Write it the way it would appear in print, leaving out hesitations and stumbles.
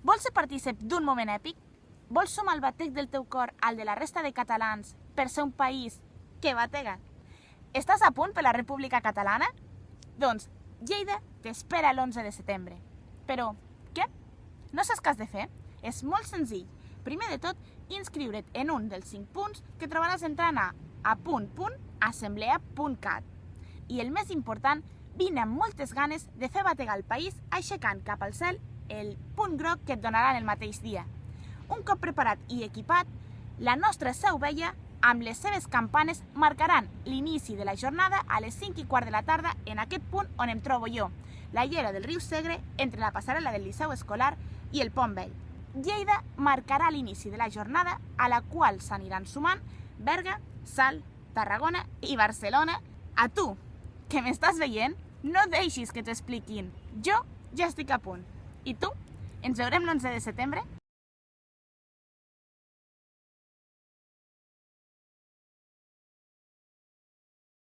Vols ser partícip d'un moment èpic? Vols sumar el batec del teu cor al de la resta de catalans per ser un país que batega? Estàs a punt per la República Catalana? Doncs Lleida t'espera l'11 de setembre. Però, què? No saps què has de fer? És molt senzill. Primer de tot, inscriure't en un dels 5 punts que trobaràs entrant a apunt.assemblea.cat. I el més important, vine amb moltes ganes de fer bategar el país aixecant cap al cel el punt groc que et donaran el mateix dia. Un cop preparat i equipat, la nostra Seu Vella, amb les seves campanes, marcaran l'inici de la jornada a les 5:15 de la tarda en aquest punt on em trobo jo, la llera del riu Segre, entre la passarel·la del Liceu Escolar i el Pont Vell. Lleida marcarà l'inici de la jornada, a la qual s'aniran sumant Berga, Salt, Tarragona i Barcelona. A tu, que m'estàs veient, no deixis que t'ho expliquin. Jo ja estic a punt. I tu? Ens veurem l'11 de setembre?